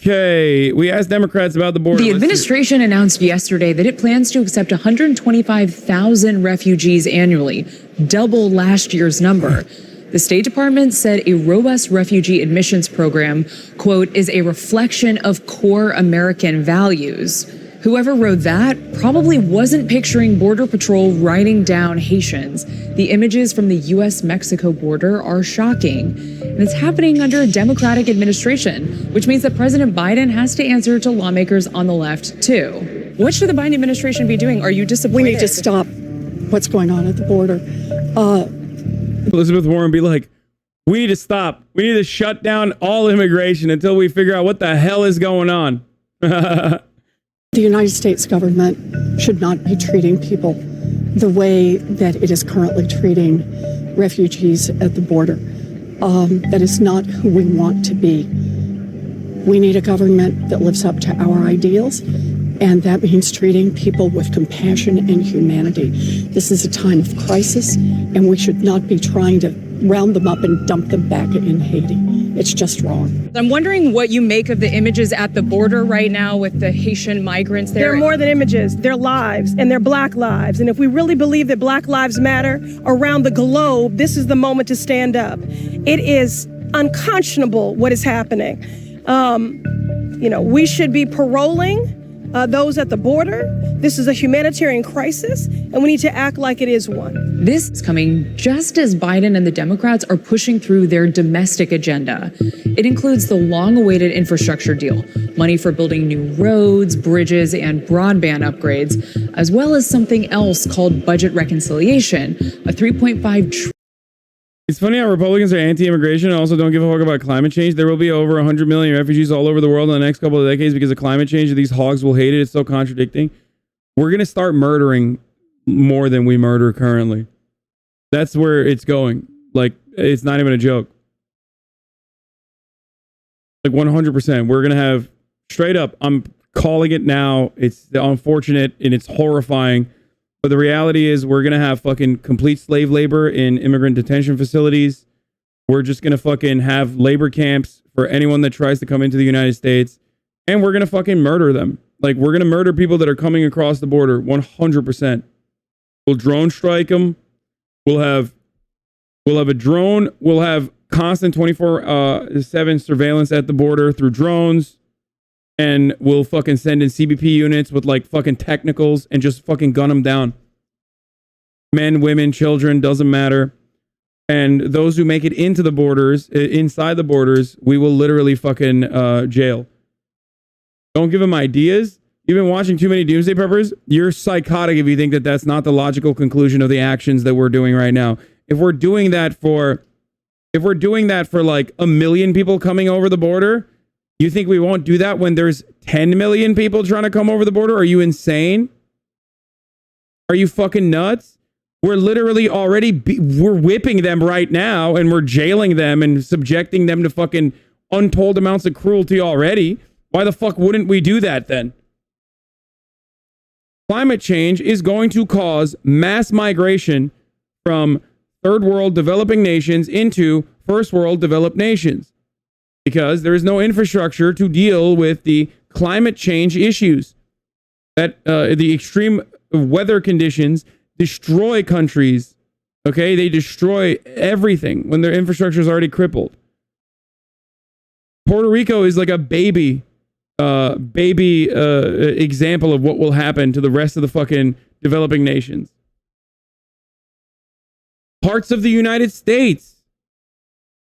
Okay, we asked Democrats about the border. The administration announced yesterday that it plans to accept 125,000 refugees annually, double last year's number. The State Department said a robust refugee admissions program, quote, is a reflection of core American values. Whoever wrote that probably wasn't picturing Border Patrol riding down Haitians. The images from the U.S.-Mexico border are shocking. And it's happening under a Democratic administration, which means that President Biden has to answer to lawmakers on the left, too. What should the Biden administration be doing? Are you disappointed? We need to stop what's going on at the border. Elizabeth Warren be like, we need to stop. We need to shut down all immigration until we figure out what the hell is going on. The United States government should not be treating people the way that it is currently treating refugees at the border. That is not who we want to be. We need a government that lives up to our ideals, and that means treating people with compassion and humanity. This is a time of crisis, and we should not be trying to round them up and dump them back in Haiti. It's just wrong. I'm wondering what you make of the images at the border right now with the Haitian migrants there. They're more than images. They're lives, and they're Black lives. And if we really believe that Black lives matter around the globe, this is the moment to stand up. It is unconscionable what is happening. We should be paroling those at the border. This is a humanitarian crisis, and we need to act like it is one. This is coming just as Biden and the Democrats are pushing through their domestic agenda. It includes the long-awaited infrastructure deal, money for building new roads, bridges, and broadband upgrades, as well as something else called budget reconciliation, a $3.5 trillion. It's funny how Republicans are anti-immigration and also don't give a fuck about climate change. There will be over 100 million refugees all over the world in the next couple of decades because of climate change. These hogs will hate it. It's so contradicting. We're going to start murdering more than we murder currently. That's where it's going. Like, it's not even a joke. Like 100%. We're going to have, straight up, I'm calling it now. It's unfortunate and it's horrifying. But the reality is we're going to have fucking complete slave labor in immigrant detention facilities. We're just going to fucking have labor camps for anyone that tries to come into the United States. And we're going to fucking murder them. Like, we're going to murder people that are coming across the border 100%. We'll drone strike them. We'll have a drone. We'll have constant 24/7 surveillance at the border through drones. And we'll fucking send in CBP units with like fucking technicals and just fucking gun them down. Men, women, children, doesn't matter. And those who make it into the borders, inside the borders, we will literally fucking jail. Don't give them ideas. You've been watching too many Doomsday Preppers. You're psychotic if you think that that's not the logical conclusion of the actions that we're doing right now. If we're doing that for like 1 million people coming over the border, you think we won't do that when there's 10 million people trying to come over the border? Are you insane? Are you fucking nuts? We're literally already, we're whipping them right now and we're jailing them and subjecting them to fucking untold amounts of cruelty already. Why the fuck wouldn't we do that then? Climate change is going to cause mass migration from third world developing nations into first world developed nations. Because there is no infrastructure to deal with the climate change issues. That the extreme weather conditions destroy countries. Okay, they destroy everything when their infrastructure is already crippled. Puerto Rico is like a baby example of what will happen to the rest of the fucking developing nations. Parts of the United States,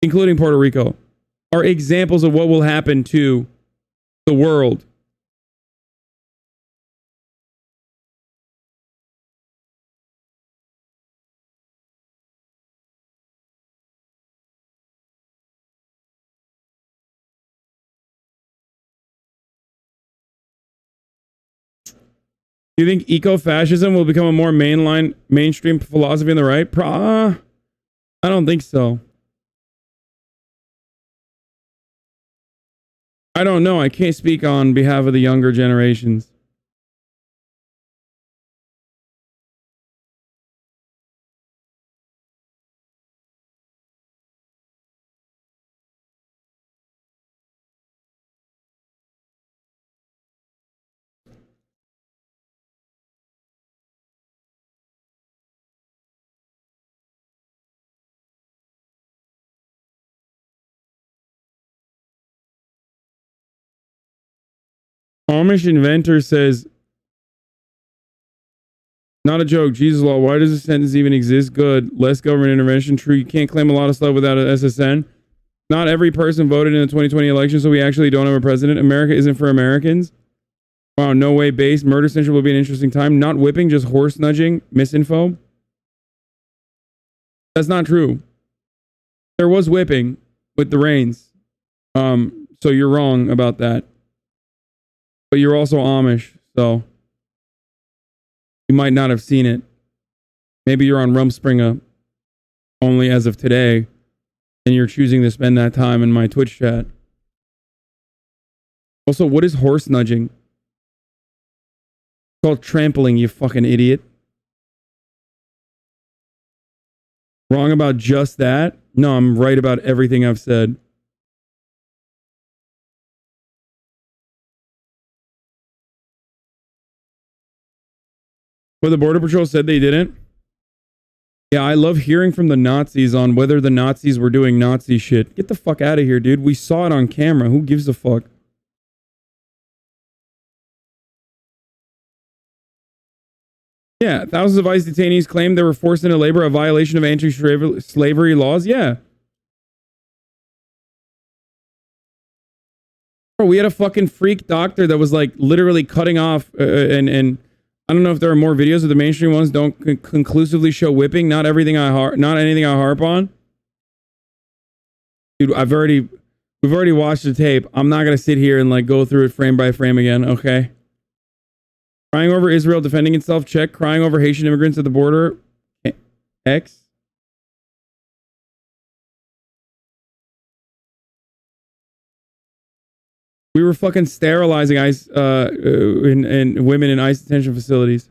including Puerto Rico, are examples of what will happen to the world. Do you think eco-fascism will become a more mainstream philosophy on the right? I don't think so. I don't know. I can't speak on behalf of the younger generations. Amish inventor says, not a joke. Jesus law. Why does this sentence even exist? Good. Less government intervention. True. You can't claim a lot of stuff without an SSN. Not every person voted in the 2020 election, so we actually don't have a president. America isn't for Americans. Wow, no way base. Murder Central will be an interesting time. Not whipping, just horse nudging. Misinfo. That's not true. There was whipping with the reins. So you're wrong about that. But you're also Amish, so you might not have seen it. Maybe you're on Rumspringa only as of today, and you're choosing to spend that time in my Twitch chat. Also, what is horse nudging? It's called trampling, you fucking idiot. Wrong about just that? No, I'm right about everything I've said. Well, the Border Patrol said they didn't. Yeah, I love hearing from the Nazis on whether the Nazis were doing Nazi shit. Get the fuck out of here, dude. We saw it on camera. Who gives a fuck? Yeah, thousands of ICE detainees claimed they were forced into labor, a violation of anti-slavery laws. Yeah. Bro, we had a fucking freak doctor that was like literally cutting off and I don't know if there are more videos, but the mainstream ones don't conclusively show whipping. Not anything I harp on. Dude, we've already watched the tape. I'm not gonna sit here and like go through it frame by frame again. Okay. Crying over Israel defending itself. Check. Crying over Haitian immigrants at the border. X. We were fucking sterilizing ICE in women in ICE detention facilities.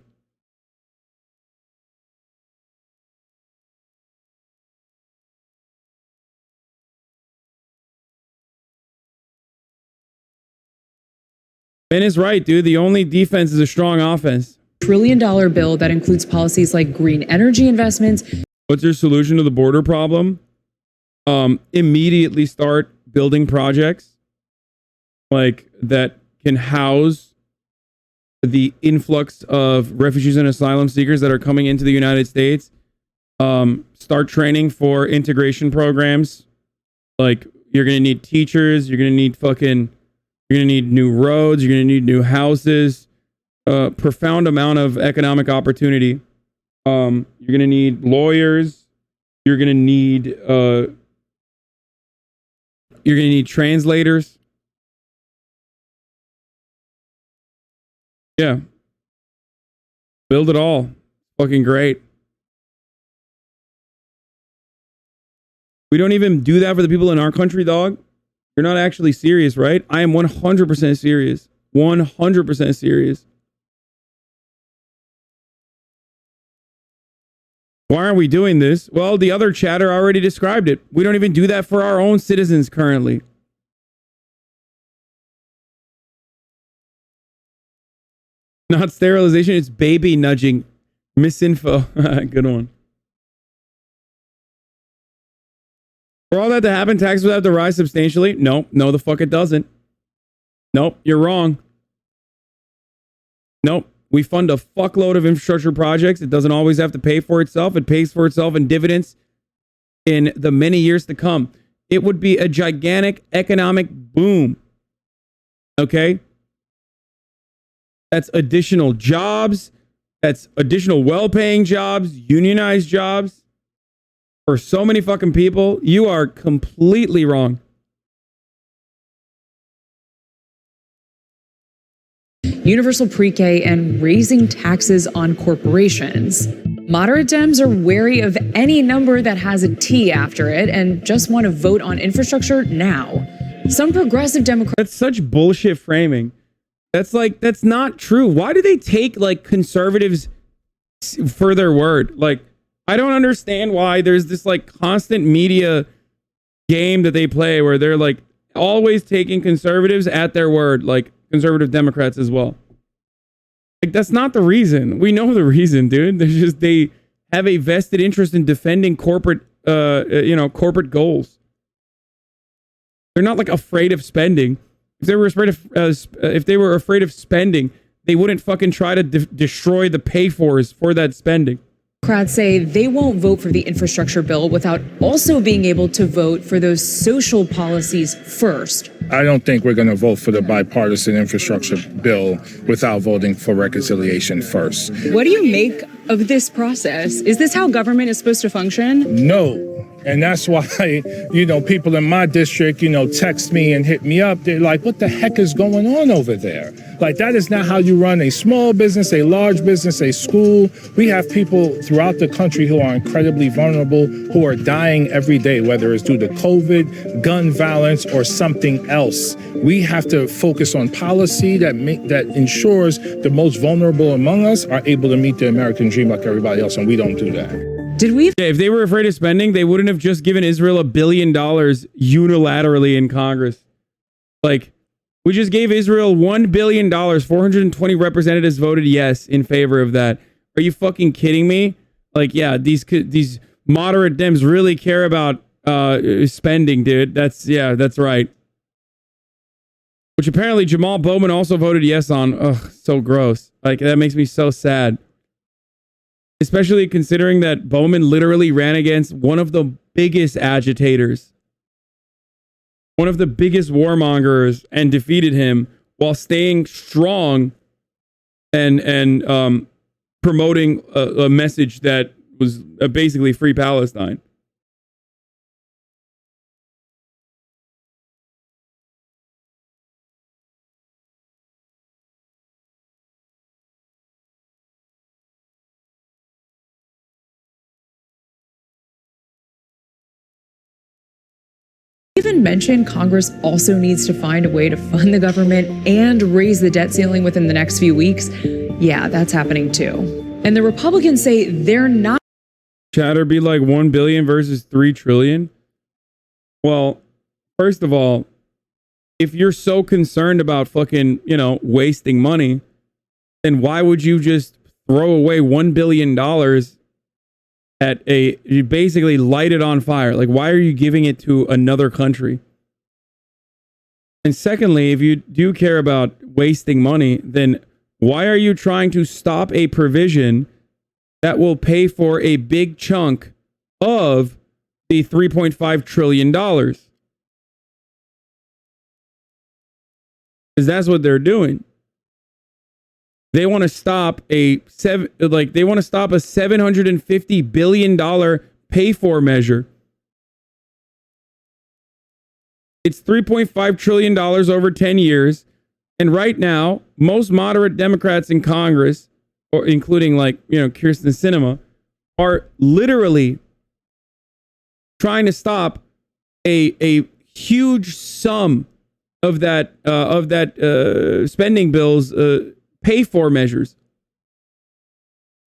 Ben is right, dude. The only defense is a strong offense. $1 trillion bill that includes policies like green energy investments. What's your solution to the border problem? Immediately start building projects like that can house the influx of refugees and asylum seekers that are coming into the United States. Start training for integration programs. Like, you're going to need teachers. You're going to need new roads. You're going to need new houses. Profound amount of economic opportunity. You're going to need lawyers. You're going to need translators. Yeah. Build it all. Fucking great. We don't even do that for the people in our country, dog. You're not actually serious, right? I am 100% serious. 100% serious. Why aren't we doing this? Well, the other chatter already described it. We don't even do that for our own citizens currently. Not sterilization, it's baby nudging. Misinfo. Good one. For all that to happen, taxes would have to rise substantially. No, the fuck it doesn't. Nope, you're wrong. Nope. We fund a fuckload of infrastructure projects. It doesn't always have to pay for itself. It pays for itself in dividends in the many years to come. It would be a gigantic economic boom. Okay? That's additional jobs. That's additional well-paying jobs, unionized jobs. For so many fucking people, you are completely wrong. Universal pre-K and raising taxes on corporations. Moderate Dems are wary of any number that has a T after it and just want to vote on infrastructure now. Some progressive Democrats... That's such bullshit framing. That's not true. Why do they take like conservatives for their word? Like, I don't understand why there's this like constant media game that they play where they're like always taking conservatives at their word, like conservative Democrats as well. Like, that's not the reason. We know the reason, dude. There's just, they have a vested interest in defending corporate goals. They're not like afraid of spending. If they were afraid of spending, they wouldn't fucking try to destroy the pay-fors for that spending. Democrats say they won't vote for the infrastructure bill without also being able to vote for those social policies first. I don't think we're going to vote for the bipartisan infrastructure bill without voting for reconciliation first. What do you make of this process? Is this how government is supposed to function? No. And that's why, people in my district, text me and hit me up. They're like, what the heck is going on over there? Like, that is not how you run a small business, a large business, a school. We have people throughout the country who are incredibly vulnerable, who are dying every day, whether it's due to COVID, gun violence, or something else. We have to focus on policy that ensures the most vulnerable among us are able to meet the American dream like everybody else, and we don't do that. If they were afraid of spending, they wouldn't have just given Israel $1 billion unilaterally in Congress. Like, we just gave Israel $1 billion. 420 representatives voted yes in favor of that. Are you fucking kidding me? Like, yeah, these moderate Dems really care about spending, dude. That's right. Which apparently Jamal Bowman also voted yes on. Ugh, so gross. Like, that makes me so sad. Especially considering that Bowman literally ran against one of the biggest agitators, one of the biggest warmongers, and defeated him while staying strong and promoting a message that was basically free Palestine. Even mentioned Congress also needs to find a way to fund the government and raise the debt ceiling within the next few weeks. Yeah, that's happening too. And the Republicans say they're not. Chatter be like 1 billion versus 3 trillion. Well, first of all, if you're so concerned about fucking, wasting money, then why would you just throw away $1 billion you basically light it on fire? Like, why are you giving it to another country? And secondly, if you do care about wasting money, then why are you trying to stop a provision that will pay for a big chunk of the $3.5 trillion? Because that's what they're doing. They want to stop a $750 billion pay-for measure. It's $3.5 trillion over 10 years. And right now, most moderate Democrats in Congress, or including Kyrsten Sinema, are literally trying to stop a huge sum of that spending bills pay for measures.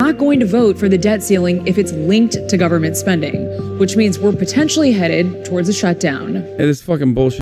Not going to vote for the debt ceiling if it's linked to government spending, which means we're potentially headed towards a shutdown. Yeah, this fucking bullshit.